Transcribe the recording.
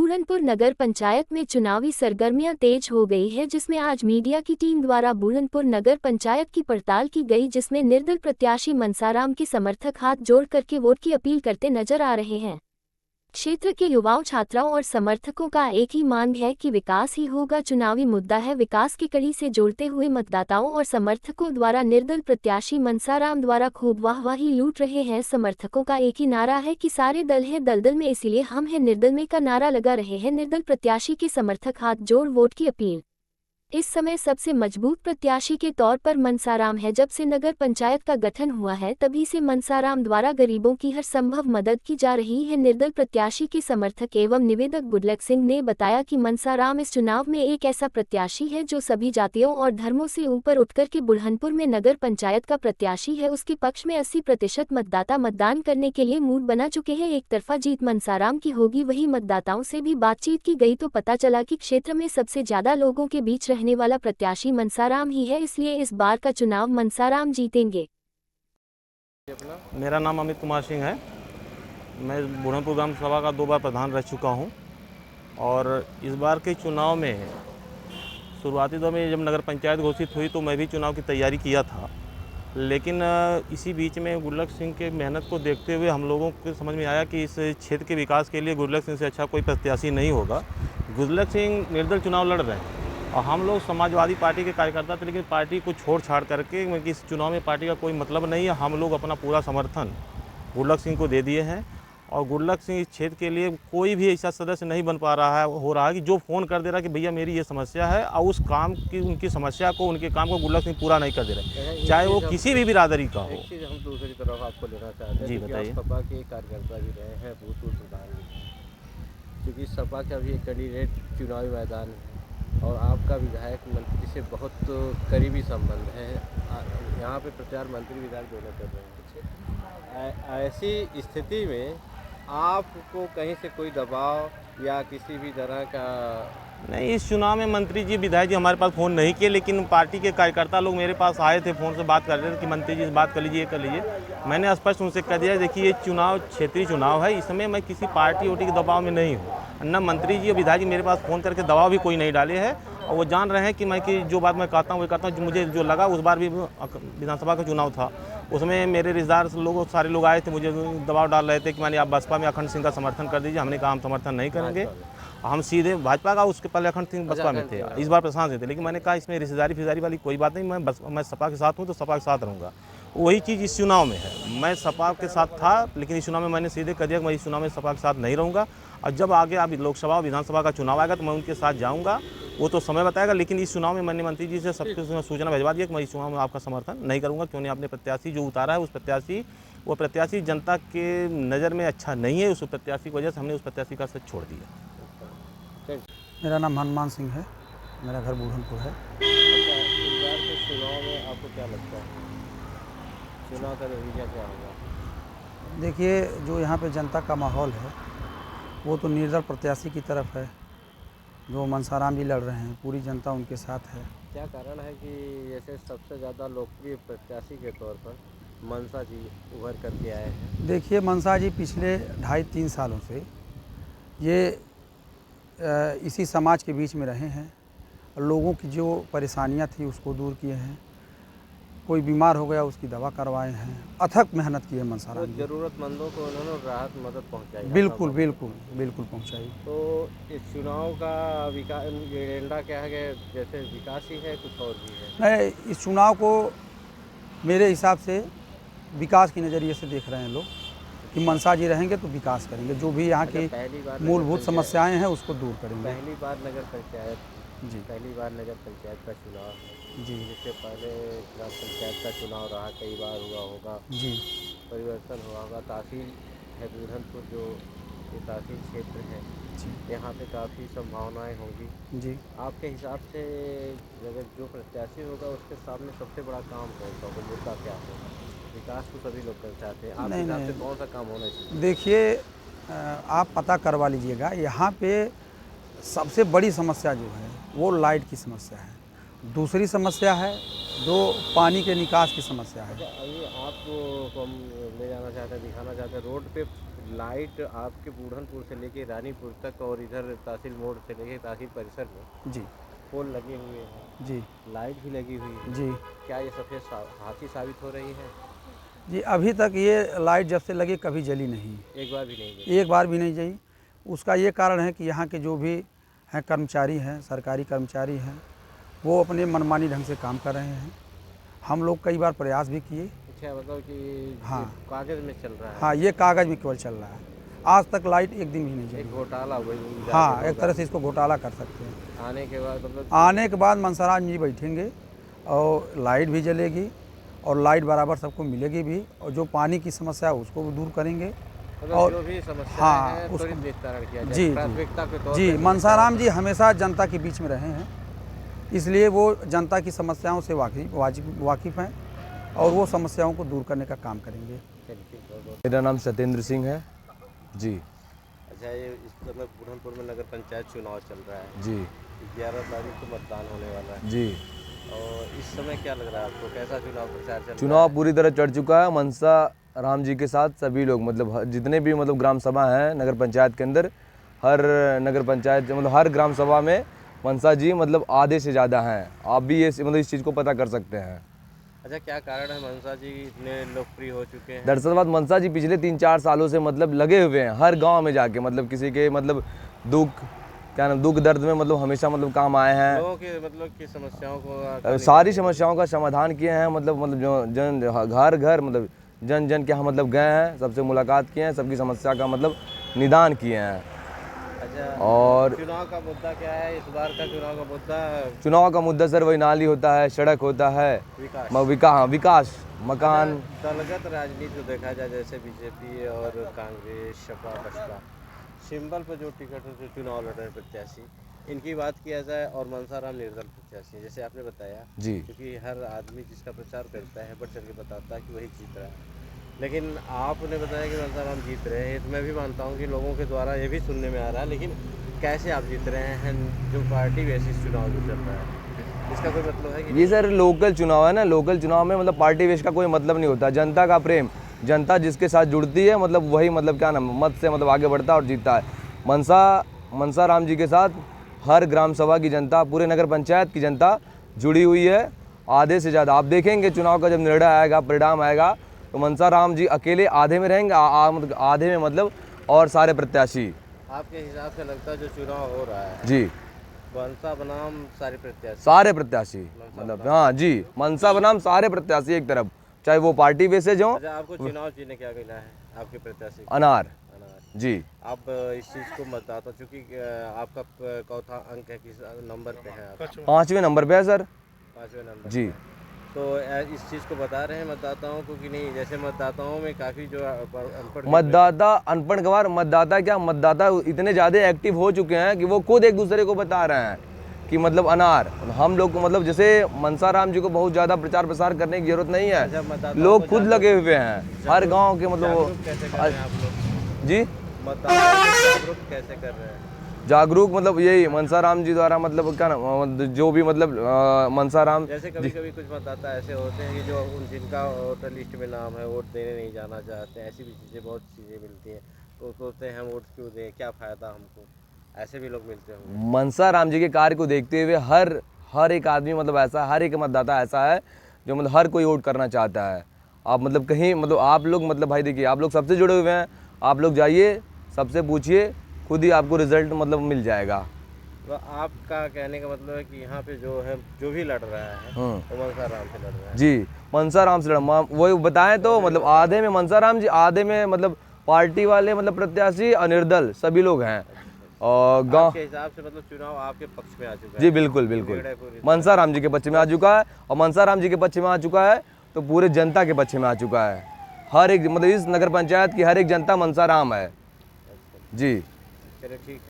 बूढ़नपुर नगर पंचायत में चुनावी सरगर्मियां तेज हो गई है, जिसमें आज मीडिया की टीम द्वारा बूढ़नपुर नगर पंचायत की पड़ताल की गई, जिसमें निर्दल प्रत्याशी मनसाराम के समर्थक हाथ जोड़ करके वोट की अपील करते नजर आ रहे हैं। क्षेत्र के युवाओं, छात्राओं और समर्थकों का एक ही मांग है कि विकास ही होगा चुनावी मुद्दा है। विकास की कड़ी से जोड़ते हुए मतदाताओं और समर्थकों द्वारा निर्दल प्रत्याशी मनसाराम द्वारा खूब वाहवाही लूट रहे हैं। समर्थकों का एक ही नारा है कि सारे दल हैं दलदल में, इसीलिए हम हैं निर्दल में का नारा लगा रहे हैं। निर्दल प्रत्याशी के समर्थक हाथ जोड़ वोट की अपील। इस समय सबसे मजबूत प्रत्याशी के तौर पर मनसाराम है। जब से नगर पंचायत का गठन हुआ है तभी से मनसाराम द्वारा गरीबों की हर संभव मदद की जा रही है। निर्दल प्रत्याशी के समर्थक एवं निवेदक गुडलक सिंह ने बताया कि मनसाराम इस चुनाव में एक ऐसा प्रत्याशी है जो सभी जातियों और धर्मों से ऊपर उठकर के बुरहानपुर में नगर पंचायत का प्रत्याशी है। उसके पक्ष में 80% मतदाता मतदान करने के लिए मूड बना चुके हैं। एक तरफा जीत मनसाराम की होगी। वहीं मतदाताओं से भी बातचीत की गई तो पता चला कि क्षेत्र में सबसे ज्यादा लोगों के बीच रहने वाला प्रत्याशी मनसाराम ही है, इसलिए इस बार का चुनाव मनसाराम जीतेंगे। मेरा नाम अमित कुमार सिंह है। मैं बूढ़नपुर ग्राम सभा का 2 बार प्रधान रह चुका हूं और इस बार के चुनाव में शुरुआती दौर में जब नगर पंचायत घोषित हुई तो मैं भी चुनाव की तैयारी किया था, लेकिन इसी बीच में गुडलक सिंह के मेहनत को देखते हुए हम लोगों को समझ में आया कि इस क्षेत्र के विकास के लिए गुडलक सिंह से अच्छा कोई प्रत्याशी नहीं होगा। गुडलक सिंह निर्दल चुनाव लड़ रहे हैं और हम लोग समाजवादी पार्टी के कार्यकर्ता थे, लेकिन पार्टी को छोड़ छाड़ करके क्योंकि इस चुनाव में पार्टी का कोई मतलब नहीं है, हम लोग अपना पूरा समर्थन गुडलक सिंह को दे दिए हैं। और गुडलक सिंह इस क्षेत्र के लिए कोई भी ऐसा सदस्य नहीं बन पा रहा है, हो रहा है कि जो फ़ोन कर दे रहा है कि भैया मेरी ये समस्या है, और उस काम की उनकी समस्या को उनके काम को गुडलक सिंह पूरा नहीं कर दे रहे, चाहे वो किसी भी बिरादरी का हो। एक चीज़ हम दूसरी तरफ आपको लेना चाहते हैं। जी बताइए। सपा के कार्यकर्ता भी रहे हैं, भूतपूर्व प्रधान भी, क्योंकि सपा का भी एक कैंडिडेट चुनावी मैदान है और आपका विधायक मंत्री से बहुत करीबी संबंध है। यहाँ पे प्रचार मंत्री विधायक दोनों कर रहे हैं। ऐसी स्थिति में आपको कहीं से कोई दबाव या किसी भी तरह का नहीं, इस चुनाव में मंत्री जी विधायक जी हमारे पास फ़ोन नहीं किए, लेकिन पार्टी के कार्यकर्ता लोग मेरे पास आए थे, फ़ोन से बात कर रहे थे कि मंत्री जी से बात कर लीजिए, कर लीजिए। मैंने स्पष्ट उनसे कह दिया, देखिए ये चुनाव क्षेत्रीय चुनाव है, इसमें मैं किसी पार्टी वोटी के दबाव में नहीं हूँ। न मंत्री जी और विधायक जी मेरे पास फ़ोन करके दबाव भी कोई नहीं डाले है और वो जान रहे हैं कि मैं कि जो बात मैं कहता हूँ वही कहता हूँ। मुझे जो लगा उस बार भी विधानसभा का चुनाव था, उसमें मेरे रिश्तेदार लोग सारे लोग आए थे, मुझे दबाव डाल रहे थे कि मैंने आप बसपा में अखंड सिंह का समर्थन कर दीजिए। हमने कहा हम समर्थन नहीं करेंगे, हम सीधे भाजपा का, उसके पहले अखंड सिंह बसपा में थे, इस बार प्रशांत थे। लेकिन मैंने कहा इसमें रिश्तेदारी फिजारी वाली कोई बात नहीं, मैं सपा के साथ हूँ तो सपा के साथ रहूँगा। वही चीज़ इस चुनाव में है। मैं सपा के साथ था, लेकिन इस चुनाव में मैंने सीधे कह दिया कि मैं इस चुनाव में सपा के साथ नहीं रहूँगा और जब आगे अभी लोकसभा और विधानसभा का चुनाव आएगा तो मैं उनके साथ जाऊँगा, वो तो समय बताएगा। लेकिन इस चुनाव में मैंने मंत्री जी से सबके सूचना भिजवा दिया कि मैं इस चुनाव में आपका समर्थन नहीं करूँगा, क्योंकि आपने प्रत्याशी जो उतारा है वो प्रत्याशी जनता के नज़र में अच्छा नहीं है। उस प्रत्याशी की वजह से हमने उस प्रत्याशी का साथ छोड़ दिया। मेरा नाम हनुमान सिंह है, मेरा घर बूढ़नपुर है। इस बार के चुनाव में आपको क्या लगता है, चुनाव का नतीजा क्या होगा? देखिए, जो यहाँ पे जनता का माहौल है वो तो निर्दल प्रत्याशी की तरफ है, जो मनसाराम जी लड़ रहे हैं, पूरी जनता उनके साथ है। क्या कारण है कि जैसे सबसे ज़्यादा लोकप्रिय प्रत्याशी के तौर पर मनसा जी उभर करके आए हैं? देखिए, मनसा जी पिछले 2.5-3 सालों से ये इसी समाज के बीच में रहे हैं और लोगों की जो परेशानियां थी उसको दूर किए हैं। कोई बीमार हो गया उसकी दवा करवाए हैं, अथक मेहनत की है मनसाराम जी। ज़रूरतमंदों को उन्होंने राहत मदद पहुंचाई। बिल्कुल बिल्कुल बिल्कुल पहुंचाई। तो इस चुनाव का विकास एजेंडा क्या है, जैसे विकास ही है कुछ और भी है? नहीं, इस चुनाव को मेरे हिसाब से विकास की नज़रिए से देख रहे हैं लोग कि मनसा जी रहेंगे तो विकास करेंगे, जो भी यहाँ की मूलभूत समस्याएं हैं उसको दूर करेंगे। पहली बार नगर पंचायत का चुनाव है जी। इससे पहले ग्राम पंचायत का चुनाव रहा, कई बार हुआ होगा जी। परिवर्तन हुआ होगा। तहसील है बूढ़नपुर, जो ये तहसील क्षेत्र है, यहाँ पे काफ़ी संभावनाएं होंगी जी। आपके हिसाब से अगर जो प्रत्याशी होगा उसके सामने सबसे बड़ा काम कौन सा होगा, मुद्दा क्या होगा? विकास को सभी लोग कर चाहते हैं, आपके हिसाब से कौन सा काम होना चाहिए? देखिए, आप पता करवा लीजिएगा, यहाँ पे सबसे बड़ी समस्या जो है वो लाइट की समस्या है दूसरी समस्या है जो पानी के निकास की समस्या है। अभी आपको हम ले जाना चाहते हैं, दिखाना चाहते हैं, रोड पे लाइट आपके बूढ़नपुर से लेके रानीपुर तक और इधर तहसील मोड़ से लेके तहसील परिसर में जी पोल लगे हुए हैं, जी लाइट भी लगी हुई है। जी क्या ये सफ़ेद हाथी साबित हो रही है? जी, अभी तक ये लाइट जब से लगी कभी जली नहीं, एक बार भी नहीं जली। एक बार भी नहीं जली। उसका ये कारण है कि यहाँ के जो भी हैं कर्मचारी हैं, सरकारी कर्मचारी हैं, वो अपने मनमानी ढंग से काम कर रहे हैं। हम लोग कई बार प्रयास भी किए। अच्छा, मतलब कि हाँ। कागज़ में चल रहा है। हाँ, ये कागज़ में केवल चल रहा है। आज तक लाइट एक दिन भी नहीं एक जली। घोटाला वही। हाँ, एक तरह से इसको घोटाला कर सकते हैं। आने के बाद मतलब आने के बाद मनसराम जी बैठेंगे और लाइट भी जलेगी और लाइट बराबर सबको मिलेगी भी, और जो पानी की समस्या है उसको भी दूर करेंगे। मतलब और जो भी समस्या हाँ, है उसको त्वरित निस्तारण किया जाए, जी प्राथमिकता के तौर जी पे। मनसाराम जी हमेशा जनता के बीच में रहे हैं, इसलिए वो जनता की समस्याओं से वाकिफ़ हैं और वो समस्याओं को दूर करने का काम करेंगे। चलिए, ठीक, बहुत-बहुत। मेरा नाम सत्येंद्र सिंह है जी। अच्छा, ये इस समय बुरहानपुर में नगर पंचायत चुनाव चल रहा है। जी 11 तारीख को मतदान होने वाला है जी। और इस समय क्या लग रहा है आपको, कैसा चुनाव प्रचार चल रहा है? चुनाव पूरी तरह चढ़ चुका है। मनसा राम जी के साथ सभी लोग मतलब जितने भी मतलब ग्राम सभा हैं नगर पंचायत के अंदर, हर नगर पंचायत मतलब हर ग्राम सभा में मनसा जी मतलब आधे से ज़्यादा हैं। आप भी ये मतलब इस चीज़ को पता कर सकते हैं। अच्छा, क्या कारण है मनसा जी इतने लोकप्रिय हो चुके हैं? दरअसल बात मनसा जी पिछले 3-4 सालों से मतलब लगे हुए हैं हर गांव में जाके, मतलब किसी के मतलब दुख दर्द में मतलब हमेशा मतलब काम आए हैं। लोगों के मतलब की समस्याओं को सारी समस्याओं का समाधान किए हैं। मतलब जो जन घर घर मतलब जन जन के यहाँ मतलब गए हैं, सबसे मुलाकात किए हैं, सबकी समस्या का मतलब निदान किए हैं। अच्छा, और चुनाव का मुद्दा क्या है इस बार का? चुनाव का मुद्दा सर वही नाली होता है, सड़क होता है, विकास मकान। दलगत राजनीति जो देखा जाए, जैसे बीजेपी और कांग्रेस, सपा, बसपा, सिंबल पर जो टिकट जो चुनाव लड़ रहे हैं प्रत्याशी, इनकी बात किया जाए और मनसाराम निर्दल प्रत्याशी है, जैसे आपने बताया जी, क्योंकि हर आदमी जिसका प्रचार करता है बढ़ चढ़ के बताता है कि वही जीत रहा है, लेकिन आपने बताया कि मनसाराम जीत रहे हैं। तो मैं भी मानता हूँ कि लोगों के द्वारा ये भी सुनने में आ रहा है, लेकिन कैसे आप जीत रहे हैं जो पार्टी बेसिस चुनाव जो चल रहा है, इसका कोई मतलब है कि ये सर लोकल चुनाव है ना। लोकल चुनाव में मतलब पार्टी वेश का कोई मतलब नहीं होता। जनता का प्रेम, जनता जिसके साथ जुड़ती है मतलब वही मतलब क्या नाम मत से मतलब आगे बढ़ता है और जीतता है। मनसा राम जी के साथ हर ग्राम सभा की जनता, पूरे नगर पंचायत की जनता जुड़ी हुई है आधे से ज़्यादा। आप देखेंगे चुनाव का जब निर्णय आएगा, परिणाम आएगा, तो मनसा राम जी अकेले आधे में रहेंगे, मतलब आधे में मतलब और सारे प्रत्याशी। आपके हिसाब से लगता है जो चुनाव हो रहा है जी, मनसा बनाम सारे प्रत्याशी मतलब हाँ जी, मनसा बनाम सारे प्रत्याशी एक तरफ, चाहे वो पार्टी बेसिस हो। अच्छा, आपको चुनाव जीतने क्या मिला है आपके प्रत्याशी को? अनार जी। आप इस चीज़ को मतदाता, चूँकि आपका चौथा अंक है, किस नंबर पे है आप? 5वें नंबर पे है सर। 5वें नंबर जी। तो इस चीज़ को बता रहे हैं मतदाताओं को कि नहीं? जैसे मतदाताओं में काफ़ी जो अनपढ़ मतदाता अनपढ़ गवार मतदाता क्या, मतदाता इतने ज़्यादा एक्टिव हो चुके हैं कि वो खुद एक दूसरे को बता रहे हैं कि मतलब अनार हम लोग को मतलब जैसे मनसा राम जी को बहुत ज़्यादा प्रचार प्रसार करने की जरूरत नहीं है। लोग खुद लगे हुए हैं हर गाँव के मतलब कैसे कर रहे हैं आप लोग? जी, मतदाताओं को जागरूक कैसे कर रहे हैं? जागरूक मतलब यही मनसा राम जी द्वारा मतलब क्या ना जो भी मतलब मनसा राम जैसे कभी कभी कुछ मतदाता ऐसे होते हैं कि जो जिनका वोटर लिस्ट में नाम है, वोट देने नहीं जाना चाहते हैं, ऐसी भी चीज़ें बहुत चीज़ें मिलती हैं, तो सोचते हैं हम वोट क्यों दें, क्या फ़ायदा हमको, ऐसे भी लोग मिलते होंगे। मनसा राम जी के कार्य को देखते हुए हर एक आदमी मतलब ऐसा, हर एक मतदाता ऐसा है जो मतलब हर कोई वोट करना चाहता है। आप मतलब कहीं मतलब आप लोग मतलब भाई देखिए, आप लोग सबसे जुड़े हुए हैं, आप लोग जाइए सबसे पूछिए, खुद ही आपको रिजल्ट मतलब मिल जाएगा। तो आपका कहने का मतलब है कि यहाँ पे जो है जो भी लड़ रहा है वो मनसा राम से लड़ रहा है? जी, मनसा राम से वही बताएं तो मतलब आधे में मनसा राम जी, आधे में मतलब पार्टी वाले मतलब प्रत्याशी अनिर्दल सभी लोग हैं। और गाँव के हिसाब से मतलब चुनाव आपके पक्ष में आ चुका है? जी बिल्कुल मनसा राम जी के पक्ष में आ चुका है, और मनसा राम जी के पक्ष में आ चुका है तो पूरे जनता के पक्ष में आ चुका है। हर एक मतलब इस नगर पंचायत की हर एक जनता मनसा राम है जी। चलिए, ठीक है।